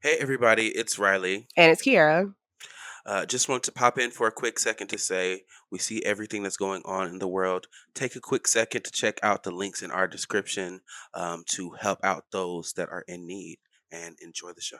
Hey everybody, it's Riley. And it's Kiara. Just want to pop in for a quick second to say we see everything that's going on in the world. Take a quick second to check out the links in our description to help out those that are in need and enjoy the show.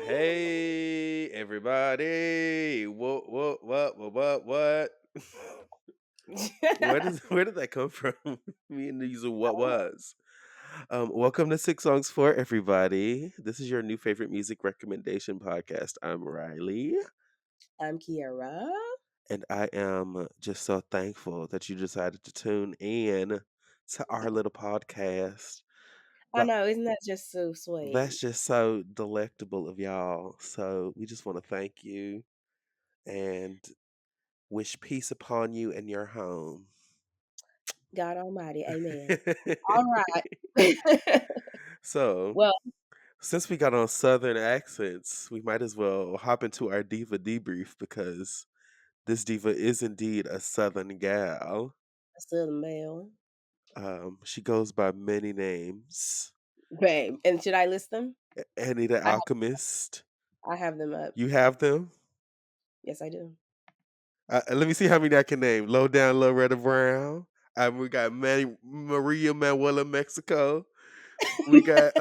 Hey everybody! What? Where did that come from? Me and these are what was. Welcome to Six Songs for Everybody. This is your new favorite music recommendation podcast. I'm Riley, I'm Kiara. and I am just so thankful that you decided to tune in to our little podcast. I The- know, isn't that just so sweet? That's just so delectable of y'all. So we just want to thank you and wish peace upon you and your home. God Almighty, Amen. All right. So, Well, since we got on Southern accents, we might as well hop into our diva debrief because this diva is indeed a Southern gal. I still the mail, She goes by many names. babe. And should I list them? Annie the I Alchemist. I have them up. You have them? Yes, I do. Let me see how many I can name. Low Down, Low Red Brown. We got Maria Manuela Mexico. We got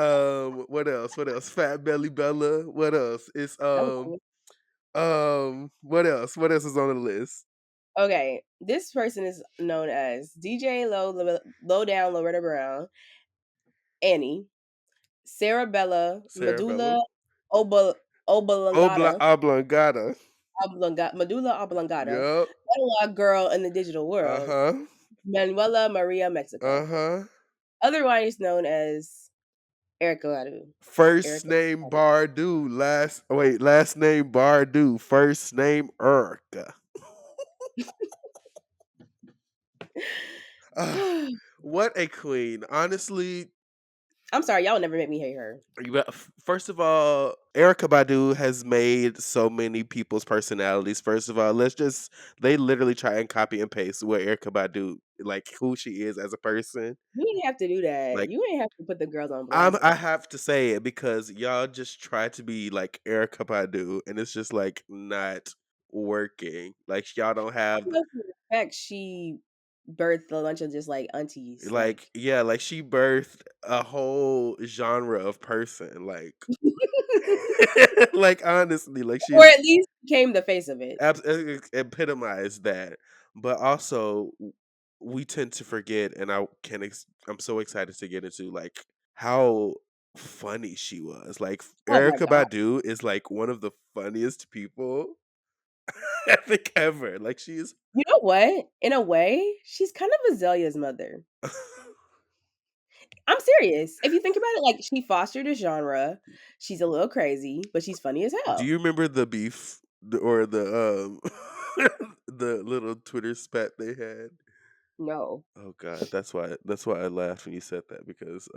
what else? What else? Fat Belly Bella. What else? It's Okay. what else? What else is on the list? Okay. This person is known as DJ Low Down Loretta Brown, Annie, Sarah Bella, Sarah Bella. Oblongata, Oblongata. Medulla Oblongata, Yup. Analog Girl in the Digital World, Uh-huh. Manuela Maria Mexico, Uh-huh. otherwise known as Erica Badu. First Erica name Badu. Bardu. Last name Bardu. First name Erica. Ah, what a queen. Honestly, I'm sorry, y'all would never make me hate her. first of all, Erica Badu has made so many people's personalities. First of all, they literally try and copy and paste what Erica Badu, like who she is as a person. You didn't have to do that. Like, You ain't have to put the girls on blast I like have to say it because y'all just try to be like Erica Badu, and it's just like not working. Like, y'all don't have that. For the fact she birthed a bunch of just like aunties, like, yeah, like she birthed a whole genre of person. Like, like honestly, like or she's at least became the face of it. epitomized that. But also, we tend to forget, and I'm so excited to get into like how funny she was. Like, Oh my Erica god! Badu is like one of the funniest people I think ever. Like, she's You know what? In a way, she's kind of Azalea's mother. I'm serious. If you think about it, like she fostered a genre. She's a little crazy, but she's funny as Do hell. you remember the beef or the the little Twitter spat they had? No. Oh god, that's why I laughed when you said that because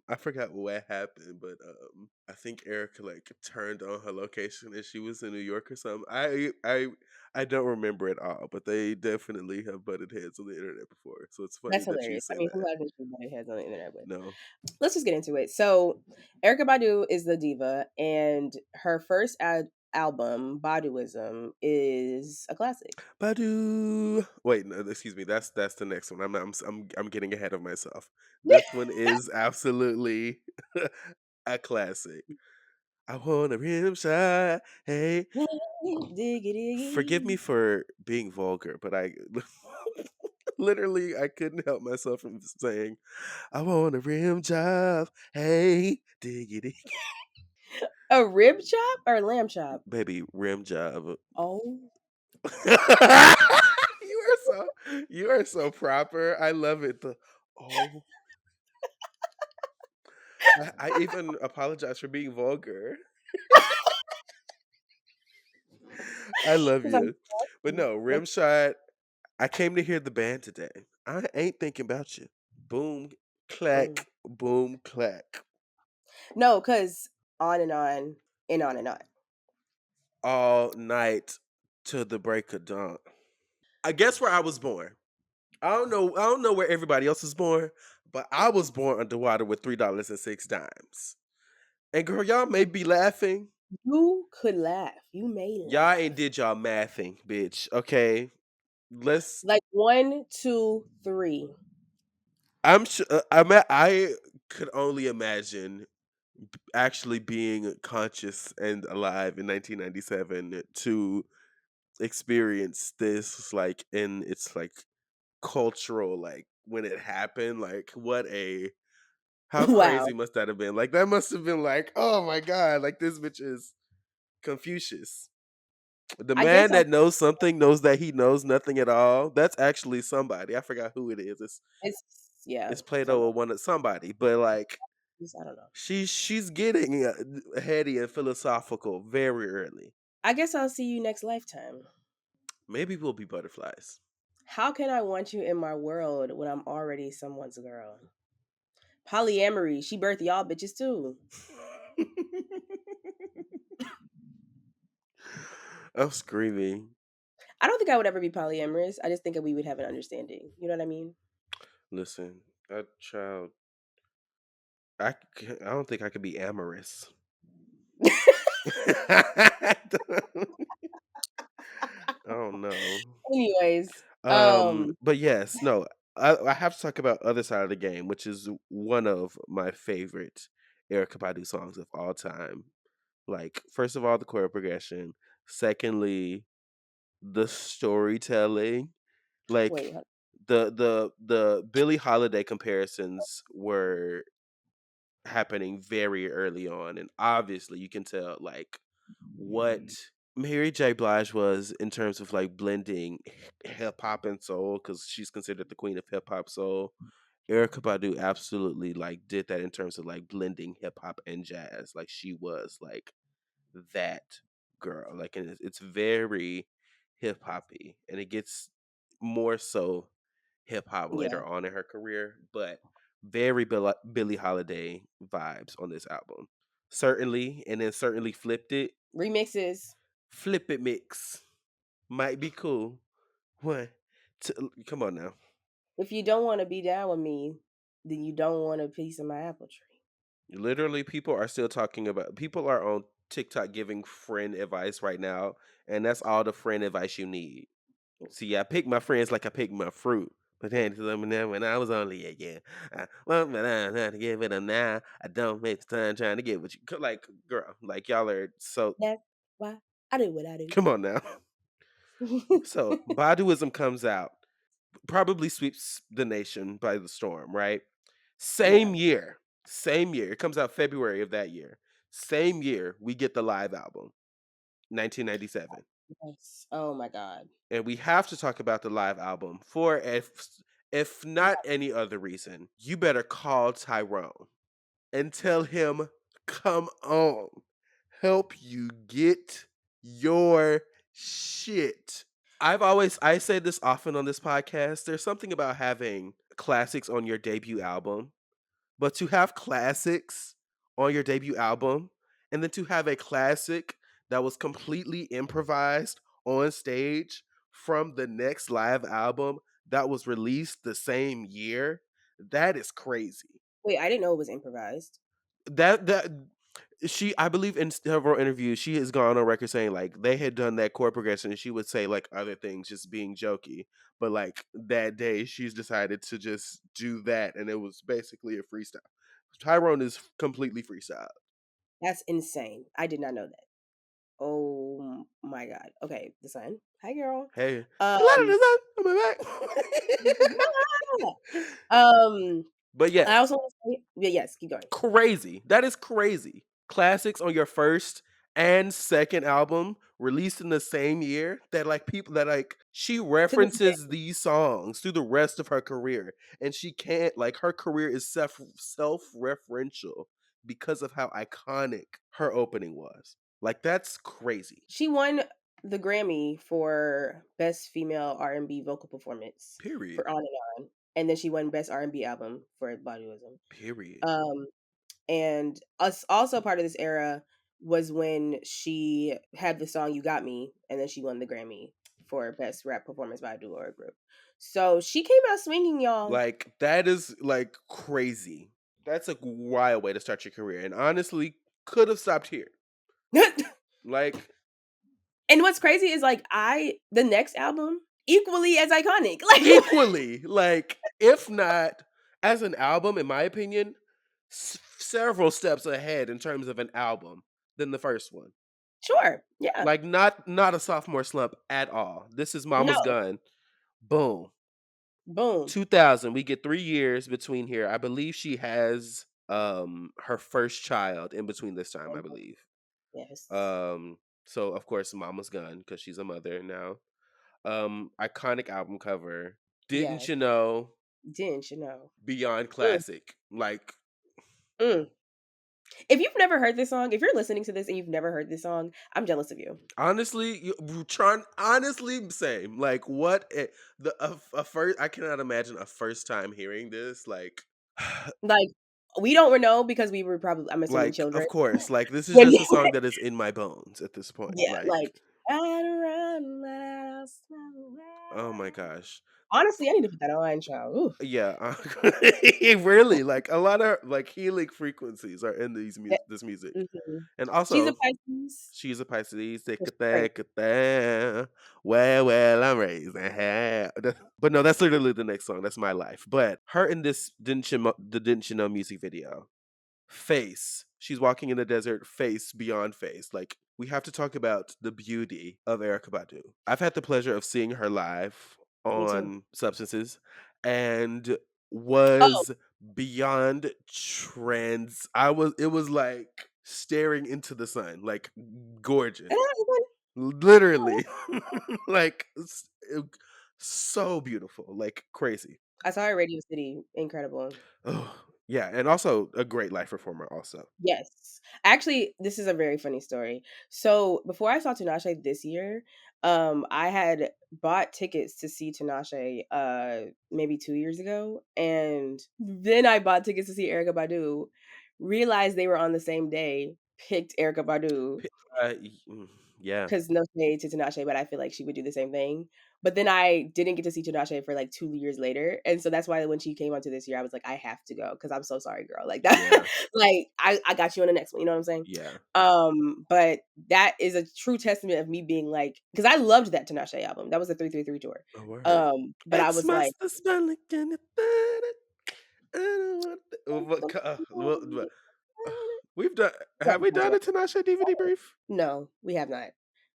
I forgot what happened, but I think Erica like turned on her location and she was in New York or something. I don't remember it all, but they definitely have butted heads on the internet before. So it's funny That's that you hilarious. I say mean, who that. hasn't been heads on the internet with? No. Let's just get into it. So, Erica Badu is the diva, and her first album, Baduism, is a classic. Badu. Wait, no, excuse me. That's the next one. I'm getting ahead of myself. This one is absolutely a classic. I want a rim shot. Hey, forgive me Diggity. for being vulgar, but I literally I couldn't help myself from saying, "I want a rim job." Hey, diggity, A rib chop or lamb chop? baby, rim job. Oh. You are so proper. I love it. Oh, I even apologize for being vulgar. I love 'Cause I'm you. But no, like, Rimshot, I came to hear the band today. I ain't thinking about you. Boom, mm. clack, boom, clack. No, because on and on and on and on. All night to the break of dawn. I guess where I was born. I don't know where everybody else was born, but I was born underwater with $3.06. And girl, y'all may be laughing. You could laugh. You may Y'all ain't laugh. did y'all mathing, bitch. Okay. Let's Like 1, 2, 3. I'm sure I could only imagine actually being conscious and alive in 1997 to experience this like in its like cultural like when it happened like what a how Wow. crazy must that have been? Like that must have been like, oh my god, like this bitch is Confucius. The I guess man I'll that knows something knows that he knows nothing at all. That's actually somebody. I forgot who it is. it's yeah, It's Plato somebody. or one of somebody, but like I don't know. she's getting heady and philosophical very early. I guess I'll see you next lifetime. Maybe we'll be butterflies. How can I want you in my world when I'm already someone's girl? Polyamory. She birthed y'all bitches too. I'm screaming. I don't think I would ever be polyamorous. I just think that we would have an understanding. You know what I mean? Listen, that child. I don't think I could be amorous. I don't know. Anyways, But yes, no. I have to talk about other side of the game, which is one of my favorite Erica Badu songs of all time. Like, first of all, the chord progression. Secondly, the storytelling. Like wait, the Billie Holiday comparisons were happening very early on, and obviously you can tell like what Mary J. Blige was in terms of like blending hip hop and soul because she's considered the queen of hip hop soul. Erica Badu absolutely like did that in terms of like blending hip hop and jazz. Like she was like that girl. Like and it's very hip hoppy, and it gets more so hip hop yeah, later on in her career, but very Billie Holiday vibes on this album. Certainly, and then certainly flipped it. remixes. Flip it mix might be cool. What? Come on now. If you don't want to be down with me, then you don't want a piece of my apple tree. Literally, people are still talking about. People are on TikTok giving friend advice right now, and that's all the friend advice you need. See, I pick my friends like I pick my fruit. But then some of them when I was only a year. But I'm trying to give it a now. I don't waste time trying to get what you like, girl. Like y'all are so. That's why I do what I do. Come on now. So Baduism comes out, probably sweeps the nation by the storm. Right. Yeah. Same year. Same year. It comes out February of that year. Same year we get the live album, 1997. Yes. Oh my god. And we have to talk about the live album for if not any other reason. You better call Tyrone and tell him, come on, help you get your shit. I say this often on this podcast. There's something about having classics on your debut album, but to have classics on your debut album and then to have a classic that was completely improvised on stage from the next live album that was released the same year, that is crazy. Wait, I didn't know it was improvised. That she I believe in several interviews she has gone on record saying like they had done that chord progression and she would say like other things just being jokey, but like that day she's decided to just do that and it was basically a freestyle. Tyrone is completely freestyle. That's insane. I did not know that. Oh my god. Okay, the sun. Hi, girl. Hey, the light of Um. the sun on my back. um. But I yes, also want to say, yeah, yes, keep going. crazy. That is crazy. Classics on your first and second album released in the same year that like people that like she To this day, references these songs through the rest of her career and she can't like her career is self-referential because of how iconic her opening was. Like that's crazy. she won. the Grammy for Best Female R&B Vocal Performance Period. for On and On, and then she won Best R&B Album for Baduizm. Period. Um, and us also part of this era was when she had the song "You Got Me," and then she won the Grammy for Best Rap Performance by a Duo or a Group. So she came out swinging, y'all. Like that is like crazy. That's a wild way to start your career, and honestly, could have stopped here. Like And what's crazy is like the next album equally as iconic. Like equally, like if not as an album, in my opinion, several steps ahead in terms of an album than the first one. sure, yeah, Like not a sophomore slump at all. This is no, Mama's Gun. Boom. boom, 2000. We get 3 years between here. I believe she has her first child in between this time. I believe. yes, Um. So of course, Mama's Gun because she's a mother now. Iconic album cover. Didn't yes. you know? Didn't you know? Beyond Mm, classic. Like mm. If you've never heard this song, if you're listening to this and you've never heard this song, I'm jealous of you. honestly, trying honestly same. Like a first. I cannot imagine a first time hearing this. Like. Like, we don't know because we were probably, I'm assuming, Like, children of course, like this is when just a song that is in my bones at this point. yeah, Like, like, "I'd run, but I lost my oh my way." gosh. Honestly, I need to put that on, child. Oof. Yeah, really, like a lot of like healing frequencies are in Yeah, this music. mhm. And She's a also, Pisces. she's a Pisces. It's great. Well, I'm raising hell. But no, that's literally the next song. That's my life. But her in this the Didn't You Know music video. Face. She's walking in the desert, face beyond face. Like, we have to talk about the beauty of Erica Badu. I've had the pleasure of seeing her live Me too. on Substances and Oh, was beyond it was like staring into the sun, like and gorgeous. I Literally. like so beautiful, like crazy. I saw her at Radio City. Incredible. Oh, yeah, and also a great live performer also. Yes. Actually, this is a very funny story. So before I saw Tinashe this year, I had bought tickets to see Tinashe maybe 2 years ago. And then I bought tickets to see Erica Badu, realized they were on the same day, picked Erica Badu P yeah. because no shade to Tinashe, but I feel like she would do the same thing. But then I didn't get to see Tinashe for like 2 years later, and so that's why when she came onto this year, I was like, I have to go because I'm so sorry, girl. Like that, Yeah, like I got you on the next one. You know what I'm saying? yeah. But that is a true testament of me being like, because I loved that Tinashe album. That was the 333 tour. A word. But I Ex was like, master spell again. I don't want we've done have we done a Tinashe DVD brief? no, we have not,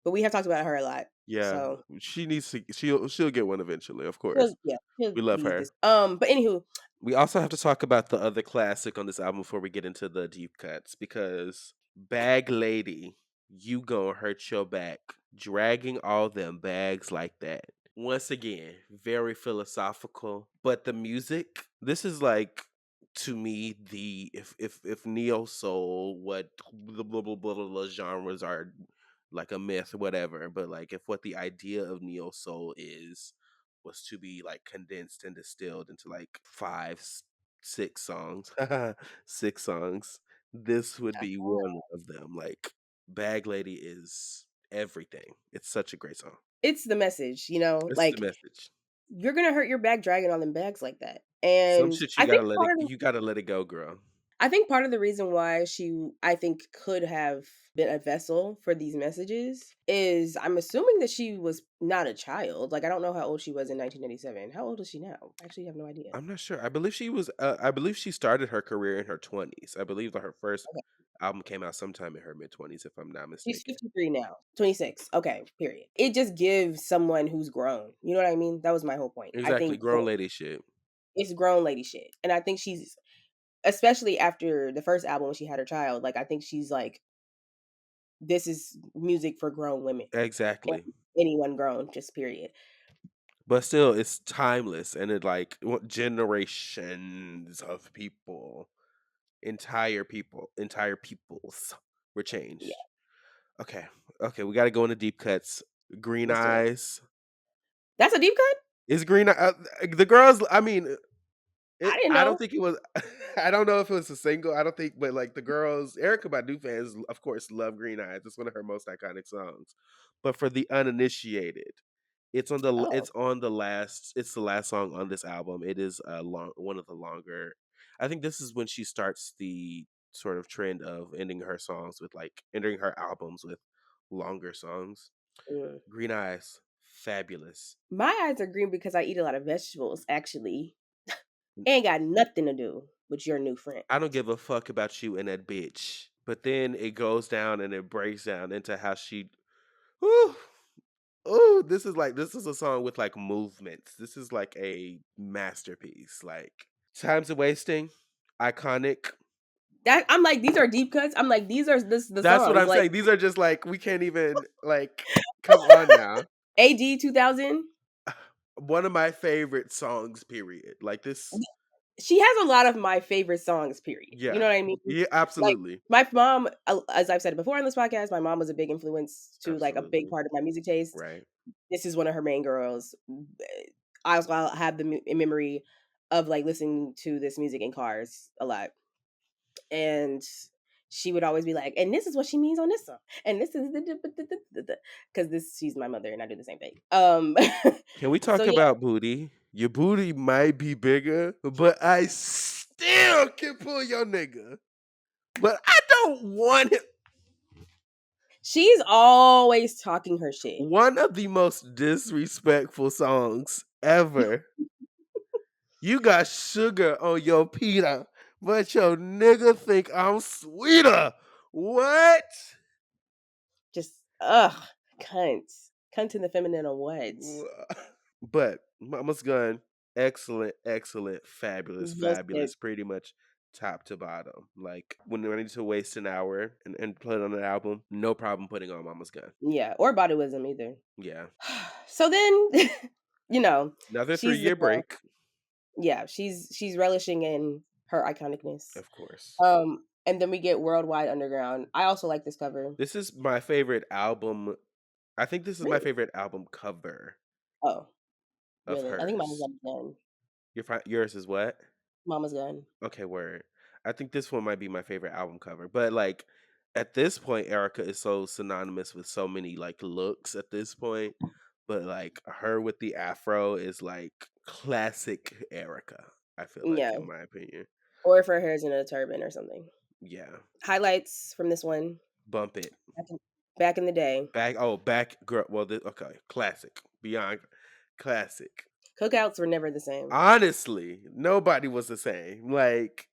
but we have talked about her a lot. Yeah, So she needs to she'll get one eventually, of he'll, course. yeah, he'll We love be her. this. But anywho, We also have to talk about the other classic on this album before we get into the deep cuts because Bag Lady, you gonna hurt your back dragging all them bags like that. Once again, very philosophical, but the music, this is like to me the if neo soul, what the blah genres are like a myth, whatever, but like if what the idea of neo soul is was to be like condensed and distilled into like 6 songs, 6 songs, this would be one of them. Like Bag Lady is everything. It's such a great song. it's the message, It's the like message. you're gonna hurt your back dragging on them bags like that. Some And shit I think part of you gotta let it go, girl. I think part of the reason why I think could have been a vessel for these messages is I'm assuming that she was not a child. Like I don't know how old she was in 1987. How old is she now? I actually have no idea. I'm not sure. I believe she was. I believe she started her career in her 20s. I believe that her first Okay. album came out sometime in her mid 20s, if I'm not She's mistaken. 53 now. 26. Okay, period. It just gives someone who's grown. You know what I mean? That was my whole point. I Exactly, think grown lady shit. it's grown lady shit. And I think she's especially after the first album when she had her child, like I think she's like this is music for grown women and Exactly, anyone grown, just period. but still, it's timeless, and it like generations of entire peoples were Yeah. changed. Okay, okay, we got to go into deep cuts. Green Let's do it. Eyes. That's a deep cut? Is Green the girls? I mean, I didn't I don't know. think it was. I don't know if it was a single. I don't think, but like the girls, Erica Badu fans, of course, love Green Eyes. It's one of her most iconic songs. But for the uninitiated, Oh. it's on the last. It's the last song on this album. It is one of the longer. I think this is when she starts the sort of trend of ending her albums with longer songs. Mm. Green Eyes, fabulous. My eyes are green because I eat a lot of vegetables, actually. Ain't got nothing to do with your new friend. I don't give a fuck about you and that bitch. But then it goes down and it breaks down into how she. Ooh, ooh, this is a song with like movements. This is like a masterpiece. Like Times of Wasting, iconic. That I'm like, these are deep cuts. I'm like, these are the That's what songs. I'm Like saying. These are just like we can't even like come on now. AD 2000. One of my favorite songs, period. Like this, She has a lot of my favorite songs, period. You yeah. know what I mean? Yeah, Like, absolutely. my mom, as I've said it before on this podcast, my mom was a big influence to, like, a big Absolutely. part of my music taste. Right. This is one of her main girls. I also have the memory of, like, listening to this music in cars a lot, and she would always be like, "And this is what she means on this song, and this is the," 'cause this she's my mother, and I do the same thing. Can we So talk yeah, about booty? Your booty might be bigger, but I still can pull your nigga. But I don't want him. she's always talking her shit. One of the most disrespectful songs ever. You got sugar on your pita, but your nigga think I'm sweeter. What? Just ugh, cunt. Cunt in the feminine or what? But Mama's Gun, excellent, excellent, fabulous, Well said. fabulous, pretty much top to bottom. Like when I need to waste an hour and put it on an album, no problem putting on Mama's Gun. Yeah, or bodywism either. Yeah. So then, you know, Another she's 3 year break, yeah, she's relishing in her iconicness. of course. And then we get Worldwide Underground. I also like this cover. This is my favorite album. I think this is my Really? favorite album cover Oh, of really? I think hers. Yours is what? Mama's Gun. Okay, word. I think this one might be my favorite album cover. But like at this point, Erica is so synonymous with so many like looks at this point. But like her with the afro is like classic Erica, I feel like, Yeah. in my opinion. Or if her hair's in a turban or something. Yeah. Highlights from this one. Bump it. Back in, back in the day. Back girl. Well, okay, classic. Beyond classic. Cookouts were never the same. Honestly, nobody was the same. Like,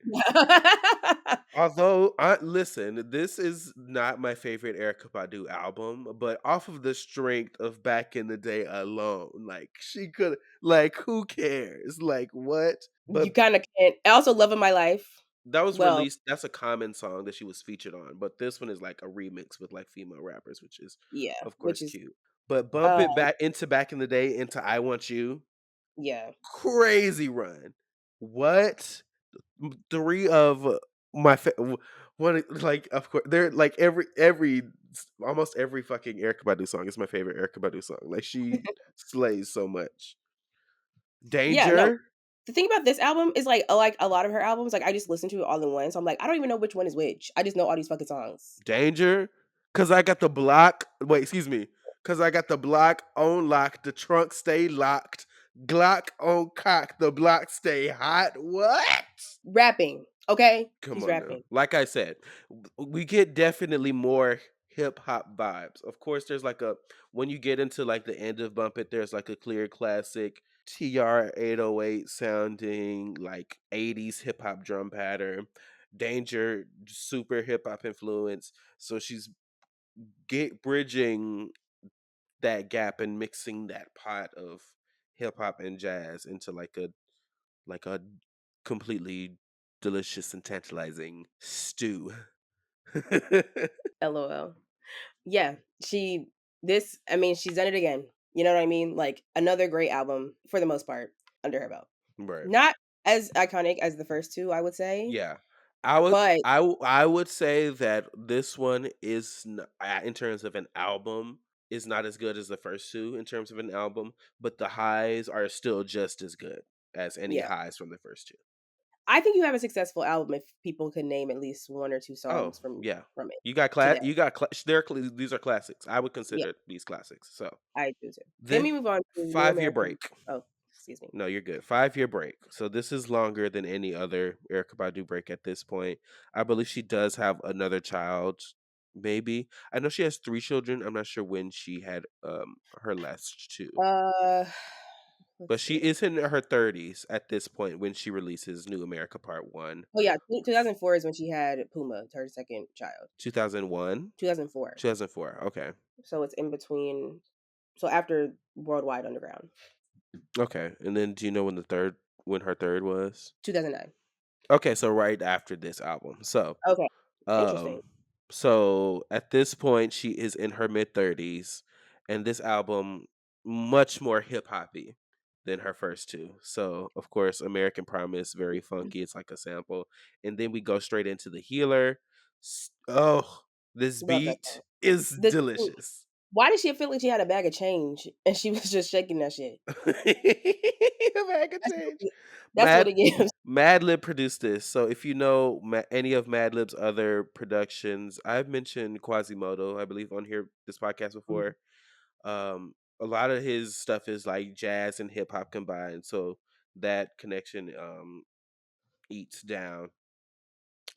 although, listen, this is not my favorite Erykah Badu album, but off of the strength of Back in the Day alone, like she could, like, who cares? Like, what? You But kind of can't. I also Love of My Life. that was Well, released. That's a Common song that she was featured on. But this one is like a remix with like female rappers, which is, yeah, of which course, is cute. But bump uh it back in the day into I Want You. yeah. Crazy run. What? 3 of my one like, of course, they're like almost every fucking Erykah Badu song is my favorite Erykah Badu song. Like, she slays so much. Yeah, no. Danger, The thing about this album is like a lot of her albums, like I just listen to it all in one. So I'm like, I don't even know which one is which. I just know all these fucking songs. Danger, cause I got the block. Wait, excuse me. Cause I got the block on lock, the trunk stay locked. Glock on cock, the block stay hot. What? Rapping, okay? Come He's on now. rapping. Like I said, we get definitely more hip hop vibes. Of course, there's like a when you get into like the end of Bump It, there's like a clear classic TR 808 sounding like 80s hip hop drum pattern. Danger, super hip hop influence. So she's get bridging that gap and mixing that pot of hip hop and jazz into like a completely delicious and tantalizing stew. LOL. Yeah, I mean, she's done it again. You know what I mean? Like another great album for the most part under her belt. Right. Not as iconic as the first two, I would say, Yeah. but I would say that this one is in terms of an album. is not as good as the first two in terms of an album, but the highs are still just as good as any Yeah. highs from the first two. I think you have a successful album if people can name at least 1 or 2 Oh, songs yeah. from it You got today. these are classics. I would Yeah, consider these classics. So, I do too. Can then we move on to New 5-year American. break. Oh, excuse me. No, you're good. 5-year break. So this is longer than any other Erykah Badu break at this point. I believe she does have another child, maybe. I know she has 3 children. I'm not sure when she had her last 2. Uh, But let's she see. is in her 30s at this point when she releases New America Part 1. Oh, yeah, 2004 is when she had Puma, her 2nd child. 2001? 2004. 2004. Okay. So it's in between, so after Worldwide Underground. Okay. And then do you know when her third was? 2009. Okay, so right after this album. So, Okay, interesting. um so at this point she is in her mid 30s and this album much more hip hoppy than her first two. So, of course, American Promise very funky, it's like a sample. And then we go straight into The Healer. Oh, this Love that beat song. is The delicious. Why did she feel like she had a bag of change and she was just shaking that shit? Bag of That's change. what that's what Mad it gives. Madlib produced this. So if you know any of Madlib's other productions, I've mentioned Quasimodo, I believe, on here this podcast Mhm, before. A lot of his stuff is like jazz and hip hop combined. So that connection eats down.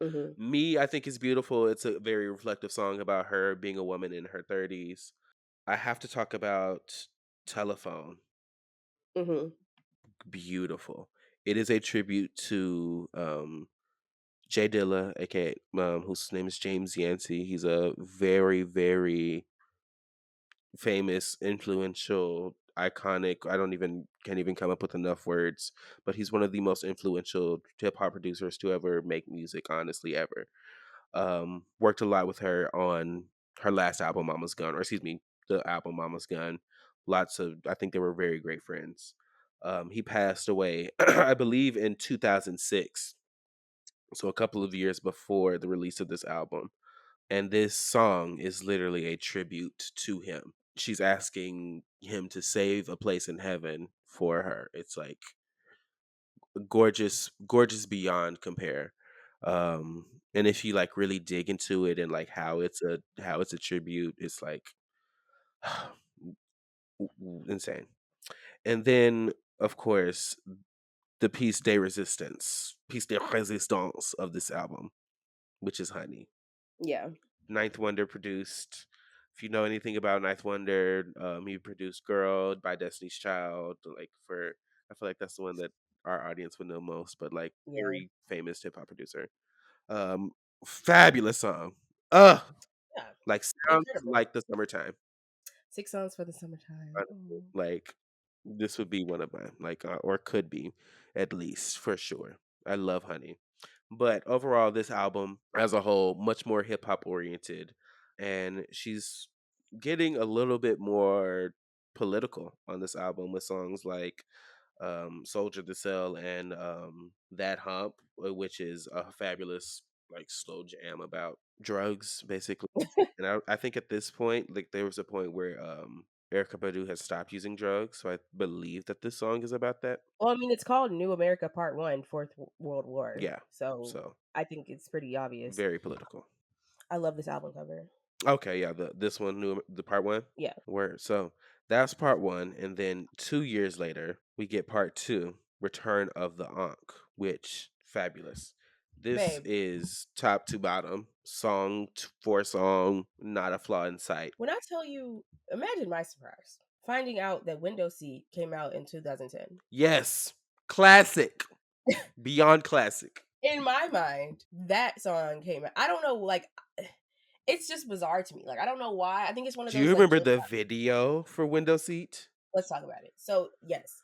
mhm, Me, I think is beautiful. It's a very reflective song about her being a woman in her 30s. I have to talk about Telephone. mhm. Beautiful. It is a tribute to Jay Dilla, aka whose name is James Yancey. He's a very, very famous, influential, iconic. I don't even can't even come up with enough words, but he's one of the most influential hip hop producers to ever make music, honestly, ever. Worked a lot with her on her last album, Mama's Gun, or excuse me, the album Mama's Gun. Lots of, I think they were very great friends. He passed away, I believe, in 2006, so a couple of years before the release of this album. And this song is literally a tribute to him. She's asking him to save a place in heaven for her. It's like gorgeous, gorgeous beyond compare. And if you like really dig into it and like how it's a tribute, it's like insane. And then of course piece de resistance of this album, which is Honey. Yeah. Ninth Wonder produced. If you know anything about Ninth Wonder, he produced "Girl" by Destiny's Child. Like for, I feel like that's the one that our audience would know most. But like Yeah. very famous hip hop producer. Um, Fabulous song. Ugh, Yeah. like sounds Incredible. like the summertime. 6 songs for the summertime. Honestly. Oh. Like this would be one of mine. Like or could be, at least for sure. I love Honey. But overall, this album as a whole, much more hip hop oriented. And she's getting a little bit more political on this album with songs like Soldier the Cell and That Hump, which is a fabulous like slow jam about drugs, basically. And I think at this point, like there was a point where Erica Badu has stopped using drugs, so I believe that this song is about that. Well, I mean, it's called New America Part 1, Fourth World War. Yeah, So so I think it's pretty obvious. very political. I love this album cover. Okay, yeah, this one, the part one. Yeah. Word. So that's part one, and then 2 years later, we get part two, Return of the Ankh, which fabulous. This Babe, is top to bottom, song for song, not a flaw in sight. when I tell you, imagine my surprise finding out that Window Seat came out in 2010. Yes, classic, beyond classic. In my mind, that song came out. I don't know, like, it's just bizarre to me. Like, I don't know why. I think it's one of Do you those, like, remember just the video for Window Seat? let's talk about it. So, yes,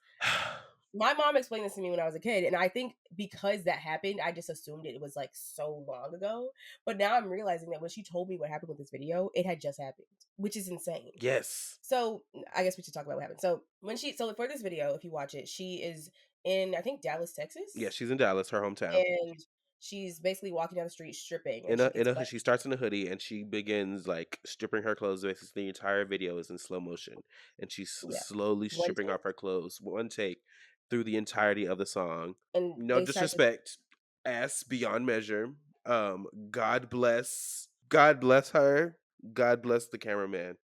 my mom explained this to me when I was a kid, and I think because that happened, I just assumed it was like so long ago. But now I'm realizing that when she told me what happened with this video, it had just happened, which is insane. Yes. So I guess we should talk about what happened. So for this video, if you watch it, she is in, I think, Dallas, Yeah, Texas, she's in Dallas, her hometown. and she's basically walking down the street stripping, and she starts in a hoodie and she begins like stripping her clothes. Basically, the entire video is in slow motion, and she's yeah, slowly one stripping take, off her clothes, one take, through the entirety of the song. and No they cite this. disrespect, ass beyond measure. God bless her. God bless the cameraman.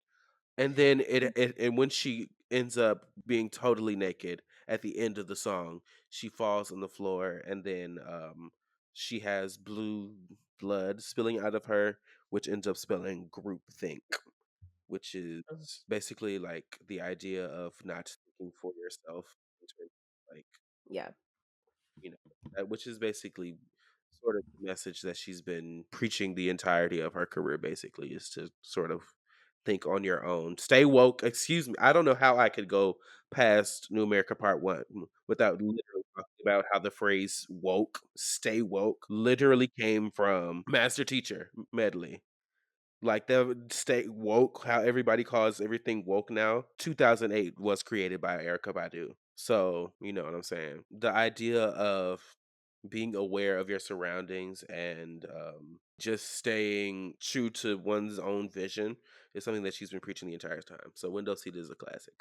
And then and when she ends up being totally naked at the end of the song, she falls on the floor, and then she has blue blood spilling out of her, which ends up spelling groupthink, which is Mhm. basically like the idea of not thinking for yourself in terms of like, Yeah, you know, which is basically sort of the message that she's been preaching the entirety of her career, basically, is to sort of think on your own. Stay woke. Excuse me. I don't know how I could go past New America Part One without literally talking about how the phrase woke, stay woke, literally came from Master Teacher Medley. Like the stay woke, how everybody calls everything woke now. 2008 was created by Erica Badu. So, you know what I'm saying? The idea of being aware of your surroundings and just staying true to one's own vision is something that she's been preaching the entire time. So, Window Seat is a classic.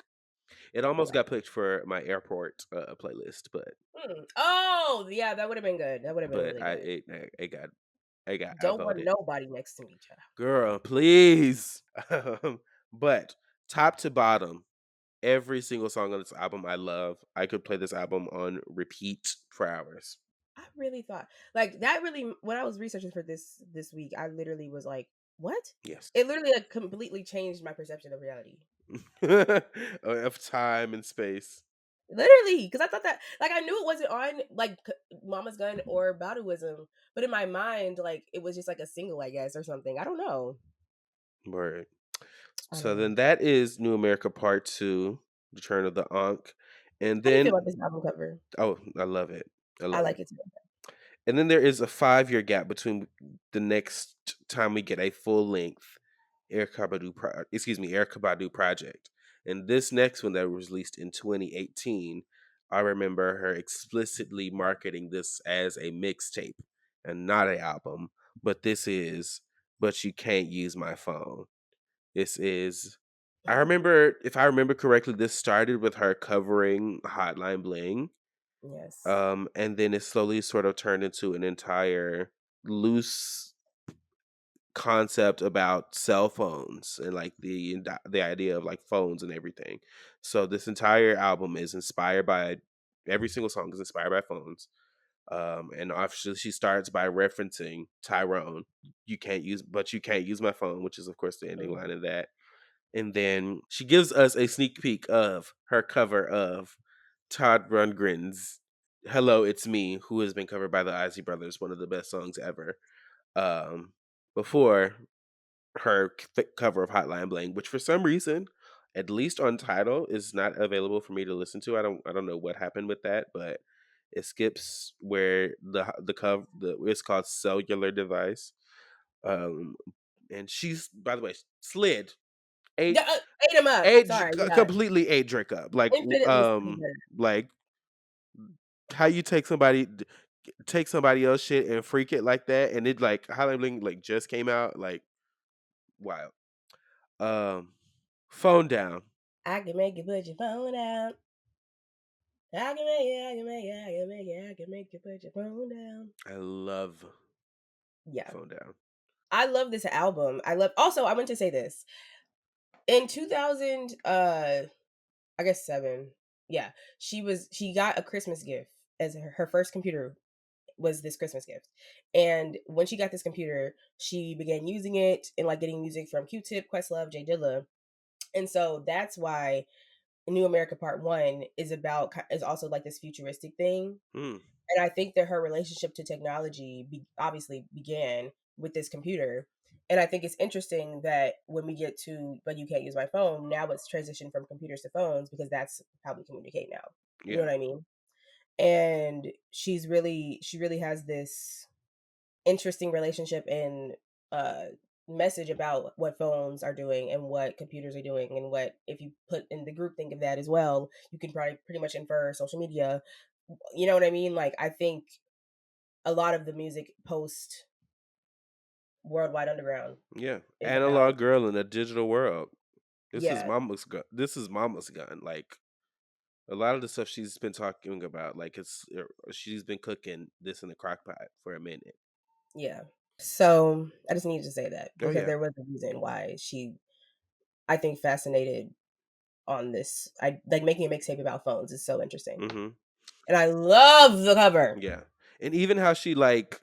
It almost yeah. got picked for my airport playlist, Oh, yeah, that would have been good. That would have been but really good. it got Don't want outvoted. nobody next to me, child. Girl, please. But top to bottom, every single song on this album I love. I could play this album on repeat for hours. I really thought like that. Really, when I was researching for this week, I literally was like, "What?" Yes. It literally like completely changed my perception of reality. Of time and space. Literally, because I thought that like I knew it wasn't on like Mama's Gun or Baduism, but in my mind, like it was just like a single, I guess, or something. I don't know. Word. I don't So know. then that is New America Part 2, Return of the Ankh. And How do you feel then, about this album cover? oh, I love it. I I love it. like it too. And then there is a 5-year gap between the next time we get a full length Erica Badu project. And this next one that was released in 2018, I remember her explicitly marketing this as a mixtape and not an album. But this is, but you can't use my phone. This is, I remember, if I remember correctly, this started with her covering Hotline Bling, Yes. and then it slowly sort of turned into an entire loose concept about cell phones and like the idea of like phones and everything. So this entire album is inspired by every single song is inspired by phones. And obviously she starts by referencing Tyrone. You can't use my phone, which is of course the ending line Mhm. of that. And then she gives us a sneak peek of her cover of Todd Rundgren's "Hello, It's Me," who has been covered by the Isley Brothers, one of the best songs ever. Um, before her cover of Hotline Bling, which for some reason, at least on Tidal, is not available for me to listen to. I don't know what happened with that, but it skips where the cover it's called Cellular Device. Um, and she's, by the way, slid ate Yeah, ate him up. Sorry, yeah, completely ate Drake up. infinitely better. Like how you take somebody else shit and freak it like that, and it like Hotline Bling like just came out, like wild. Um, Phone Down. I can make you put your phone down. I can make it. I can make it. I can make it. I can make you put your phone down. I love Yeah, Phone Down. I love this album. I love. Also, I want to say this in 2000. I guess 7. Yeah, she got a Christmas gift as her first computer was this Christmas gift. And when she got this computer, she began using it and like getting music from Q-Tip, Questlove, Jay Dilla. And so that's why New America Part 1 is also like this futuristic thing. Hmm. And I think that her relationship to technology obviously began with this computer. And I think it's interesting that when we get to, but you can't use my phone, now it's transitioned from computers to phones because that's how we communicate now. You know Yeah. what I mean? And she really has this interesting relationship and uh message about what phones are doing and what computers are doing, and what if you put in the group think of that as well, you can probably pretty much infer social media. You know what I mean? Like I think a lot of the music post Worldwide Underground Yeah, is about. analog girl in a digital world. This is Yeah, mama's gun. This is mama's gun. Like a lot of the stuff she's been talking about, like she's been cooking this in the crock pot for a minute. yeah. So I just needed to say that Oh because yeah. there was a reason why she, I think, fascinated on this. I like making a mixtape about phones is so interesting, Mm-hmm. and I love the cover. Yeah, and even how she like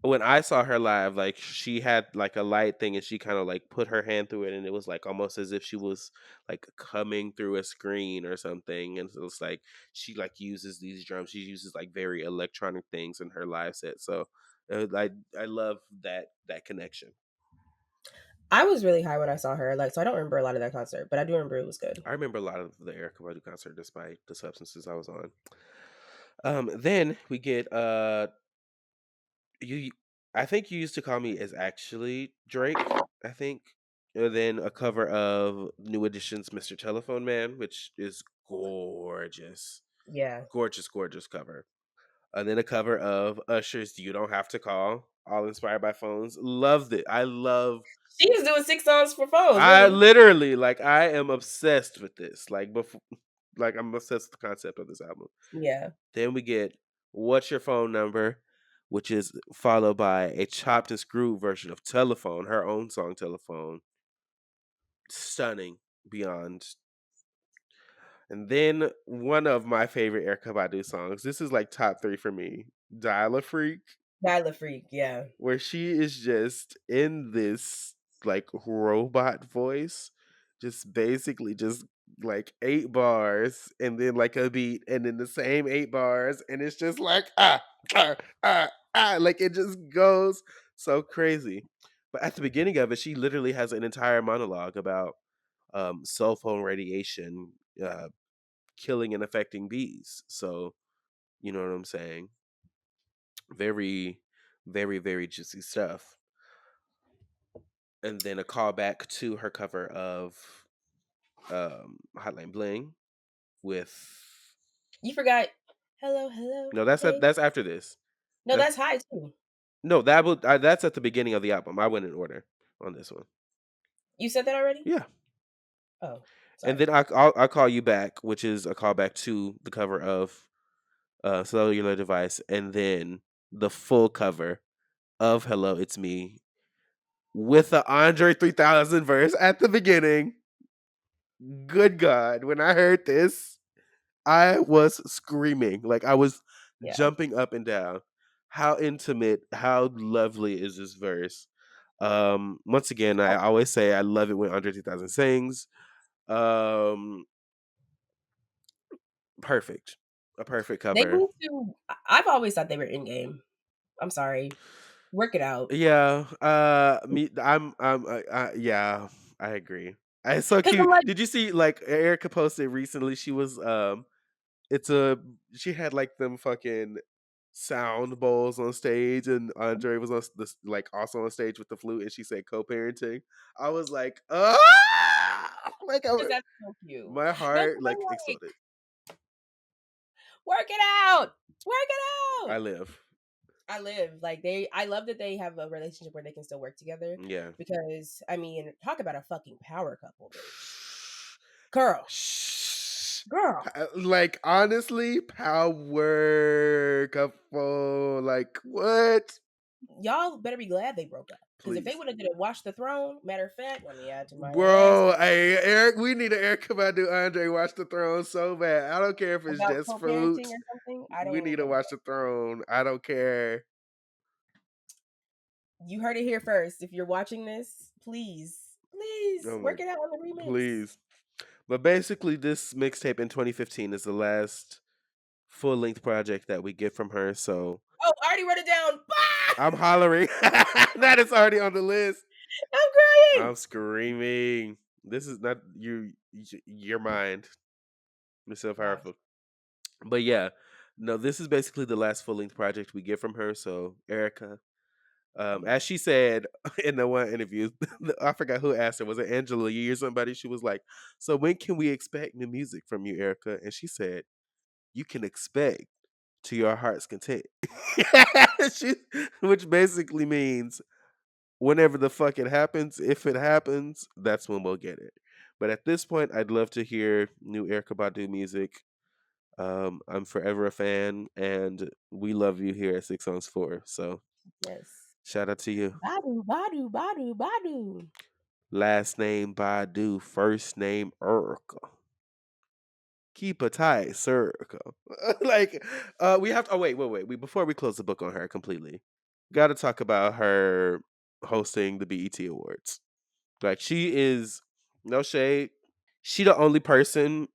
when I saw her live, like she had like a light thing, and she kind of like put her hand through it, and it was like almost as if she was like coming through a screen or something. And so it's like she like uses these drums. She uses like very electronic things in her live set. So I love that connection. I was really high when I saw her, like, so I don't remember a lot of that concert, but I do remember it was good. I remember a lot of the Erica Badu concert, despite the substances I was on. Then we get you. I think you used to call me as actually Drake. I think, and then a cover of New Edition's "Mr. Telephone Man," which is gorgeous, Yeah, gorgeous, gorgeous cover. And then a cover of Usher's "You Don't Have to Call," all inspired by phones. Loved it. I love. she was doing 6 songs for phones, I really. literally like. I am obsessed with this. Like before, like I'm obsessed with the concept of this album. Yeah, Then we get "What's Your Phone Number," which is followed by a chopped and screwed version of "Telephone," her own song "Telephone." Stunning beyond. And then one of my favorite Erykah Badu songs. This is like top 3 for me. "Dial a Freak," Tyler Freak. Yeah, where she is just in this like robot voice, just basically just like 8 bars and then like a beat and then the same 8 bars, and it's just like ah like it just goes so crazy. But at the beginning of it, she literally has an entire monologue about cell phone radiation uh, killing and affecting bees. So you know what I'm saying? Very, very, very juicy stuff. And then a callback to her cover of Hotline Bling with you forgot. Hello, hello, no, hey. that's after this. No, That's that's high too. no, that's at the beginning of the album. I went in order on this one. You said that already. Yeah, Oh, and sorry. then I'll call you back, which is a callback to the cover of Cellular Device, and then the full cover of Hello, It's Me with the Andre 3000 verse at the beginning. Good God, when I heard this, I was screaming. Like I was Yeah. jumping up and down. How intimate, how lovely is this verse? Once again, I always say I love it when Andre 3000 sings. Um, perfect. A perfect They cover. need to. I've always thought they were in game. I'm sorry. Work it out. Yeah, me, yeah, I agree. It's so Cause cute. I'm like, Did you see like Erica posted recently? She was it's a she had like them fucking sound bowls on stage, and Andre was on this like also on stage with the flute, and she said co-parenting. I was like, like cause that's so cute. my No, 'cause heart I'm like like, exploded. work it out. Work it I out. live, I live like they. I love that they have a relationship where they can still work together. yeah. Because I mean, talk about a fucking power couple, bitch. Girl, Shh. girl. Like honestly, power couple. Like what? Y'all better be glad they broke up. Because if they Please. would have did a watch the throne, matter of fact, let me add to my list Bro, hey Eric, we need an Eric Badu Andre Watch the Throne so bad. I don't care if it's about just co-parenting fruit. or something. I We don't need to even. watch the throne. I don't care. You heard it here first. If you're watching this, please Oh my, work it out on the remix. please. But basically, this mixtape in 2015 is the last full length project that we get from her. So Oh, I already wrote it down. Bah! I'm hollering. That is already on the list. I'm I'm crying. screaming. This is not your mind. It's so Wow. powerful. But yeah, no, this is basically the last full length project we get from her. So Erica, Mhm. as she said in the one interview, I forgot who asked her. Was it Angela Yee or somebody? She was like, "So when can we expect new music from you, Erica?" And she said, "You can expect to your heart's content. She- which basically means whenever the fuck it happens, if it happens, that's when we'll get it. But at this point, I'd love to hear new Erica Badu music. I'm forever a fan, and we love you here at Six Songs Four. So Yes. shout out to you. Badu, Badu, Badu, Badu. Last name Badu, first name Erica. Keep a tight circle. Like, we have to. Oh wait. Before we close the book on her completely, got to talk about her hosting the BET Awards. Like, she is no shade. She the only person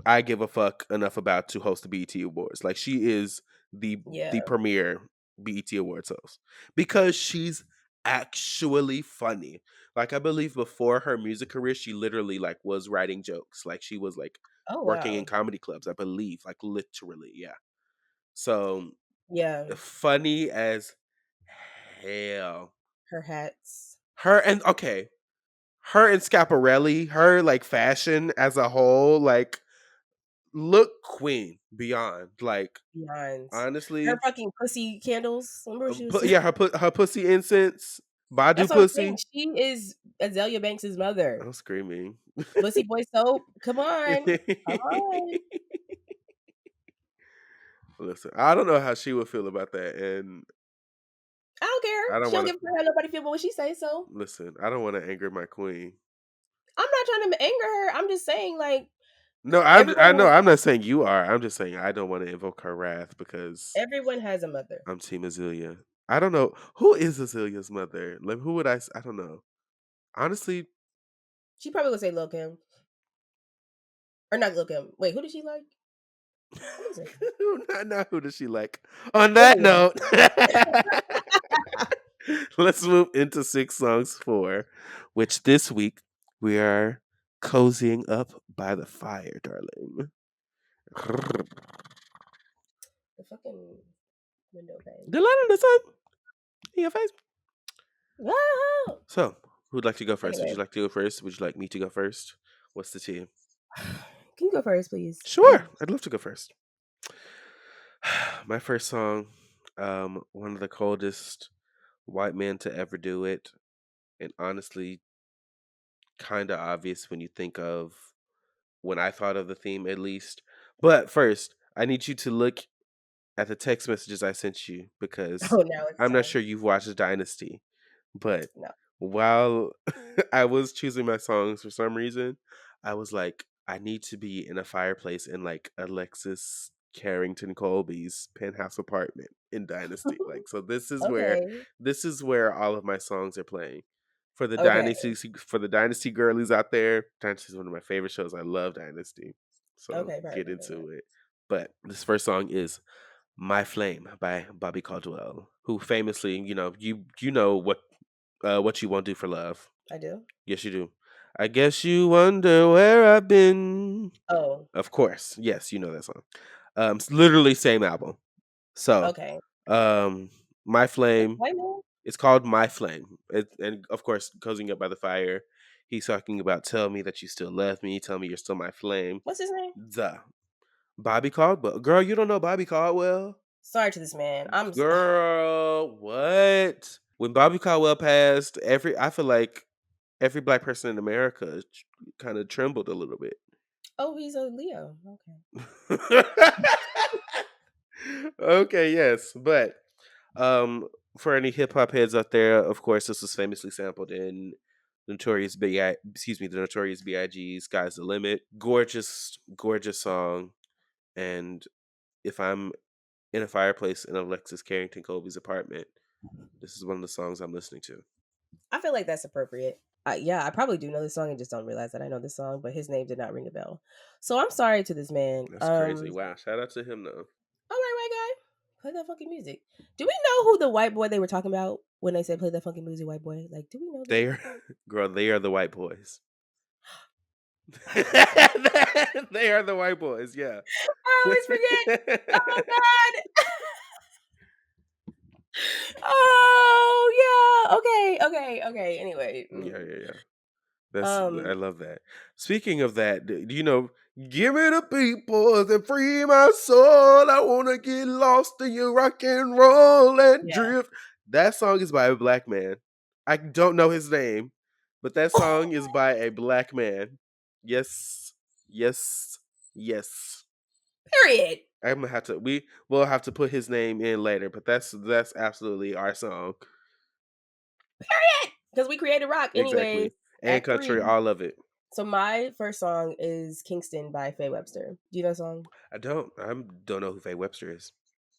I give a fuck enough about to host the BET Awards. Like, she is the Yeah. premier BET Awards host because she's actually funny. Like, I believe before her music career, she literally like was writing jokes. Like, she was like Oh working in wow. comedy clubs. I believe, like literally, yeah. So Yeah. funny as hell. Her hats. Her and okay, her and Scaparelli, her like fashion as a whole, like look queen beyond. Like Beyond. Her honestly, fucking pussy candles. Remember she was yeah, her pussy incense, Badu That's what I'm saying. pussy. She is Azalea Banks' mother. I'm screaming. Pussy Boy Soap. Come on. Come on. Listen, I don't know how she would feel about that, and I don't care. I don't She don't want to give a fuck how nobody feel but what she say so. listen. I don't want to anger my queen. I'm not trying to anger her. I'm just saying, like, No, I everyone know. has I'm not saying you are. I'm just saying I don't want to invoke her wrath because everyone has a mother. I'm Team Azealia. I don't know who is Azalea's mother. Like, who would I don't know. Honestly, She probably would say Lil Kim. Or not Lil Kim. Wait, who did she like? Let me see. not who does she like. On that Anyway. note, let's move into Six Songs 4, which this week we are cozying up by the fire, darling. The fucking window pane. The light of the sun in your face. Ah! So, who'd like to go first? Would Anyway. you like to go first? Would you like me to go first? What's the tea? Can you go first, please? Sure, I'd love to go first. My first song, one of the coldest white men to ever do it, and honestly, kind of obvious when you think of when I thought of the theme, at least. But first, I need you to look at the text messages I sent you because Oh, now it's I'm not time. sure you've watched Dynasty. But No. while I was choosing my songs for some reason, I was like, I need to be in a fireplace in like Alexis Carrington Colby's penthouse apartment in Dynasty. Like, so Okay. this is where all of my songs are playing. Okay. For the Dynasty girlies out there, Dynasty is one of my favorite shows. I love Dynasty. So Okay, get perfect. into it. But this first song is My Flame by Bobby Caldwell, who famously, you know what you won't do for love. I do. Yes, you do. I guess you wonder where I've been. Oh, Of course, yes, you know that song. It's literally same album. So, okay. um, My This Flame. white man? It's called My Flame, and of course, cozying up by the fire. He's talking about tell me that you still love me. Tell me you're still my flame. What's his name? The Bobby Caldwell. Girl, you don't know Bobby Caldwell? Sorry to this man. Girl, what? When Bobby Caldwell passed, I feel like every black person in America kind of trembled a little bit. Oh, he's a Leo. Okay. Okay, yes, but um, for any hip hop heads out there, of course, this was famously sampled in the Notorious B.I.G. "Sky's the Limit." Gorgeous, gorgeous song. And if I'm in a fireplace in Alexis Carrington Colby's apartment, this is one of the songs I'm listening to. I feel like that's appropriate. Yeah, I probably do know this song and just don't realize that I know this song, but his name did not ring a bell. So I'm sorry to this man. That's crazy. Wow, shout out to him though. All right, white guy. Play that fucking music. Do we know who the white boy they were talking about when they said play that fucking music, white boy? Like, do we know They this? are, girl. They are the white boys. They are the white boys. Yeah. I always forget. Oh God. Oh yeah. Okay. Anyway. Yeah. That's I Um. love that. Speaking of that, do you know? Give me the people and free my soul. I wanna get lost in your rock and roll and Yeah. drift. That song is by a black man. I don't know his name, but that song is by a black man. Yes, yes, yes. Period. I'm gonna have to. We will have to put his name in later, but that's absolutely our song. Period. Because we created rock. Anyways, Exactly, and Act country, 3. all of it. So my first song is Kingston by Faye Webster. Do you know that song? I don't know who Faye Webster is.